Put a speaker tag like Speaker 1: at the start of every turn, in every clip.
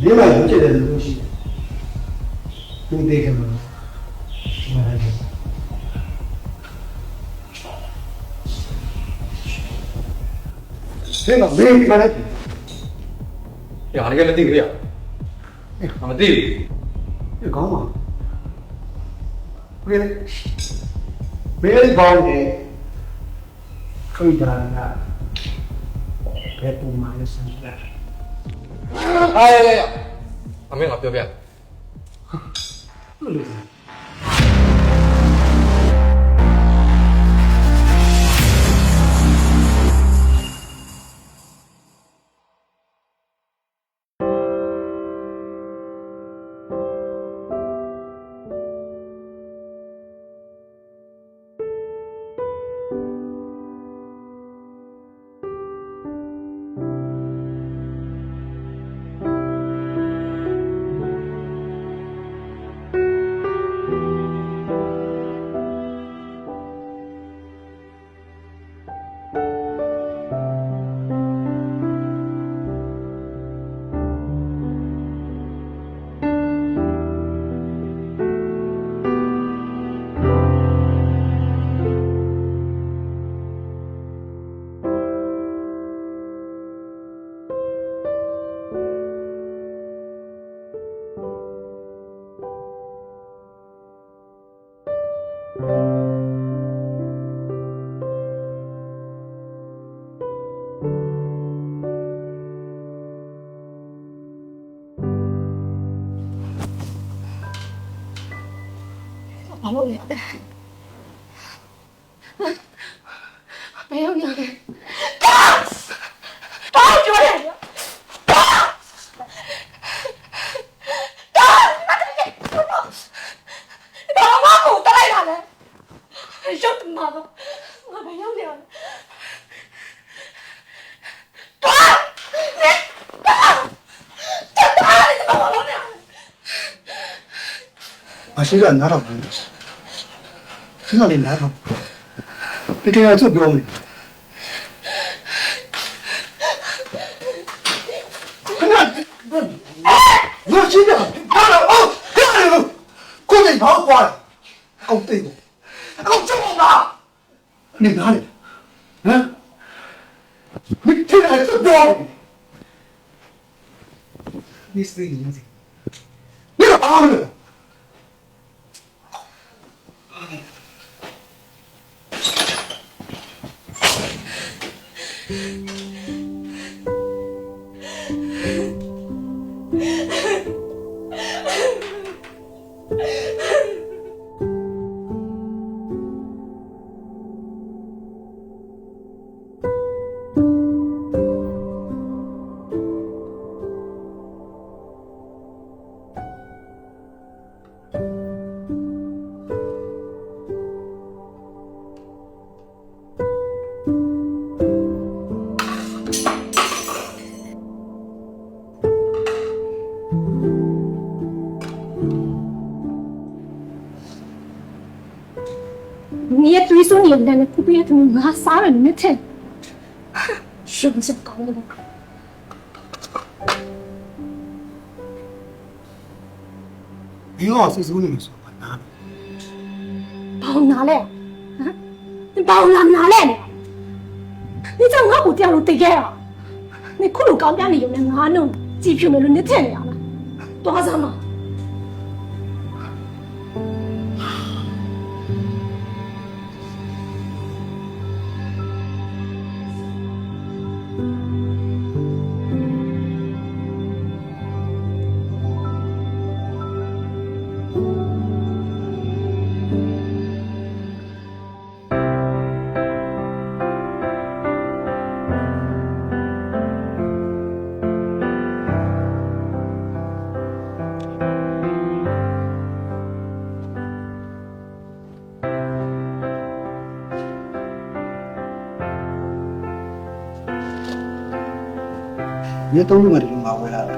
Speaker 1: 另外有这类的东西，你得干嘛？买来着。这个没买来着。
Speaker 2: 呀，你干嘛定个呀？俺们定。
Speaker 1: 你干嘛？为了，没人帮你，可以的啦。别不买的生意了。
Speaker 2: 哎呀，阿妹，我表表。
Speaker 3: ဘာလို့လဲဘယ်ရောက်နေလဲတောင်းကြတယ်ဘာမှမဟုတ်တိုင်းလာလဲရုပ်မှာတော့ငါဘယ်ရောက်နေလဲ
Speaker 1: 我现在拿到工资，现在你拿到，你这样做标的，我现在拿到哦，拿到，过年跑过来，搞对不？搞中了，你哪里？嗯？你现在做标的，你是你的，你干嘛呢？
Speaker 3: 你也对手你来了，不别跟我杀了你听，是不是搞的？
Speaker 1: 你好，是你们说我拿的，
Speaker 3: 把我拿来，啊！你把我拿来了，你在我不掉入对个啊？你可能搞点你用的我弄机票没弄你听了，多少嘛？
Speaker 1: မြေသုံးလို့မှဒီလိုငါဝယ်လာတာ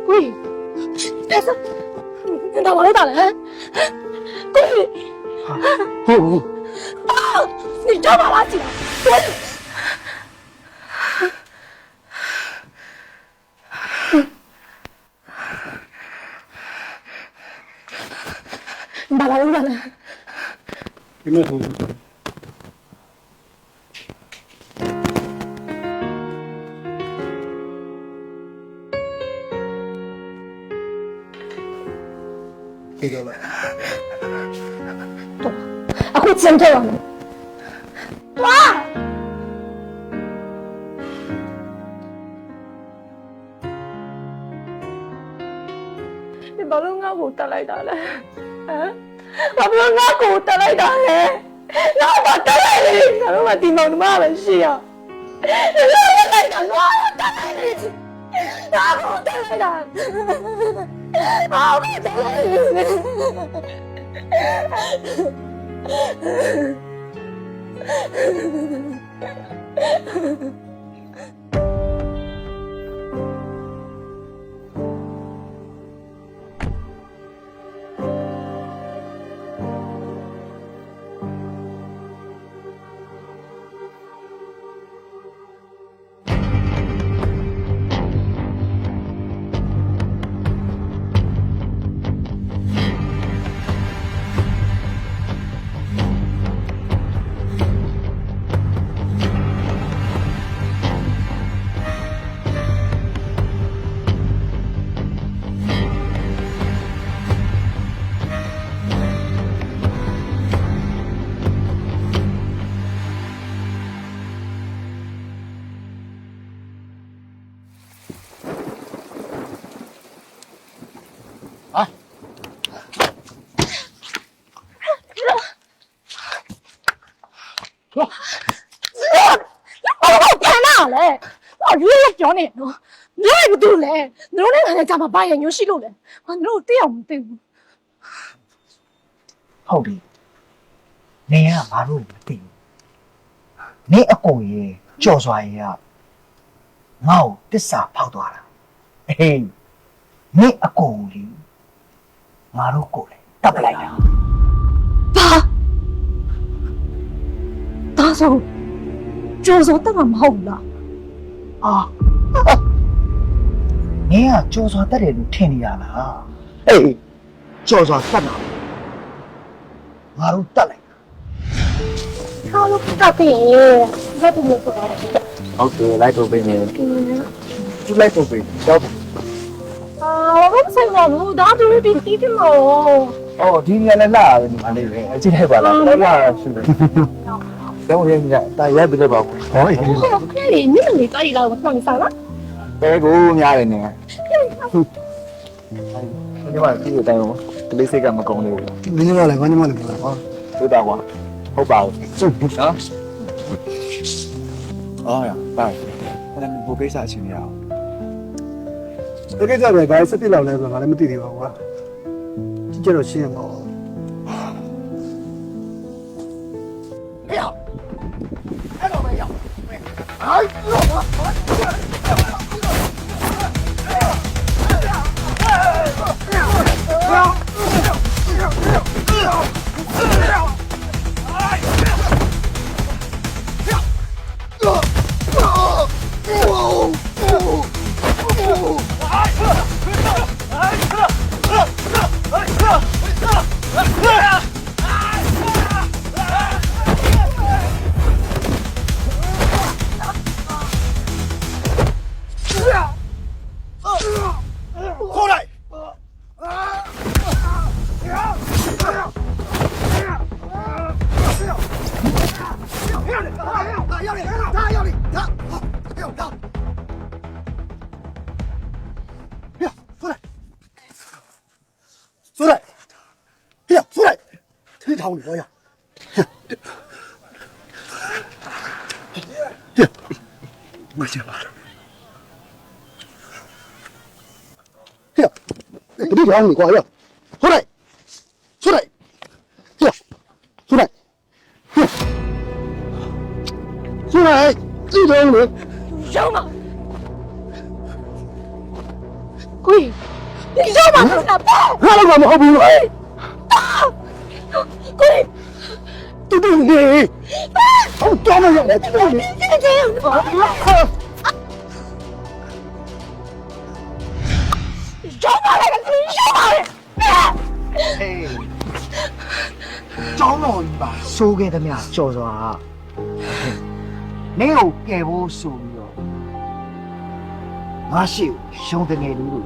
Speaker 3: 喂，别说，你打我打人，喂，
Speaker 1: ဟုတ်
Speaker 3: 啊，你找把垃圾，喂。你打来，你打来。
Speaker 1: ဒီမဲ့ဟုတ် ပြေတော့လား
Speaker 3: အခုကျန်တယ်ရောတွားဒီဘာလို့ငါ့ကိုတက်လိုက်တာလဲဟမ်ဘာလို့ငါ့ကိုတက်လိုက်တာလဲငါ့ဘာတက်လိုက်လဲငါတို့ကဒီမောင်နှမပဲရှိရငါတက်လိုက်တာငါတက်လိုက်တယ်ငါကိုတက်လိုက်တာဘာလို့တက်လိုက်လဲအော်ရွေးပြောနေနော်ရွေးဘာတူလဲတို့နဲ့ငါနဲ့ကြာမှာဘာရညွှန်းရှိလို့လဲငါတို့သိအောင်မသိဘူး
Speaker 4: ဟုတ်တယ်နေရဘာလို့မသိဘူးနေအကိုရေကြော်စွာရေကငါ့ကိုတစ္ဆာဖောက်သွားတာအေးနေအကိုကြီးငါတို့ကိုလေတပ်ပလိုက်တာ
Speaker 3: ဘာဒါဆိုကျော်စောတက်မှာမဟုတ်လား
Speaker 4: အာနေကကြော်စွာတက်တယ်လို့ထင်နေရလားအေးကြော်စွာတက်တာငါတို့တက်လိုက်
Speaker 3: ဟာလို့တက်တယ်ဘယ်သူလို့ဆိုတာလဲ
Speaker 2: ဟုတ်တယ်လိုက်တော့ပြင်နေသူလိုက်တော့ပြင်တော့
Speaker 3: အာဘာဆိုင်ပါဘူးဒါတူပြီးတီးတယ်မို့
Speaker 2: အော်ဒီညလည်းလာတယ်ညီမလေးပဲအကြည့်လိုက်ပါလားတော့လာရှိတယ်တော့ရင်းညတာရိုက်ပြလိုက်ပါဦးဟောအေး
Speaker 3: ဟိုခဲလေနင့်လေတိုင်လာတော့ဆောင်စားလား
Speaker 2: ပဲကိုများတယ်နေဒီမှာကြည့်ရတိုင်းကလေးစိတ်ကမကုန်းသေးဘူး
Speaker 1: မင်းကလည်းဘာမှမလုပ်ဘူးဟော
Speaker 2: ဟုတ်တာကွာဟုတ်ပါဘူးနော်အော်ရပါအဲ့ဒါဘူကိစ္စချင်းရအောင်
Speaker 1: တကယ်ကြပဲဘာစက်ပြစ်လောက်လဲဆိုတော့ငါလည်းမသိသေးပါဘူးကွာကြည့်ကြတော့ရှင်းရမှာ
Speaker 3: ဟ
Speaker 1: 出来！哎呀，出来！忒吵你了呀！快进来！哎呀，忒吵你了呀！出来！出来！哎呀，出来！出来！忒吵你！
Speaker 3: 扔嘛！鬼！你扔嘛！你哪怕！
Speaker 1: 我老公好不容易，
Speaker 3: 鬼！
Speaker 1: 都对你，我专门让我知道你。
Speaker 3: 这样的，扔嘛来个，扔嘛来！
Speaker 4: 嘿，ကျော老ကြီးပါစိုးခဲ့သမျှကြော်စွာနင်းကိုကယ်ဖို့ဆိုပြီးတော့ငါရှိကိုရှုံးတဲ့ငယ်လေးတို့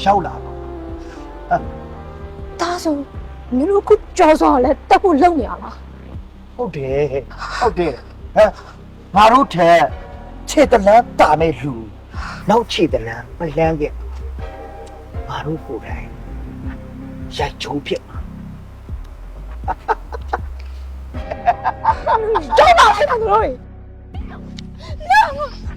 Speaker 4: ရှောက်လာတော့
Speaker 3: ဒါဆိုမင်းတို့ခုကြော်စော်လဲတက်ဖို့လုံနေရလား
Speaker 4: ဟုတ်တယ်ဟုတ်တယ်ဟမ်ငါတို့ထက်ခြေတလန်းတာမဲ့လူနောက်ခြေတလန်းမလန်းခဲ့ငါတို့ကိုယ်တိုင်ရိုက်ချုံဖြစ်မှာ
Speaker 3: 扔嘛来个，你！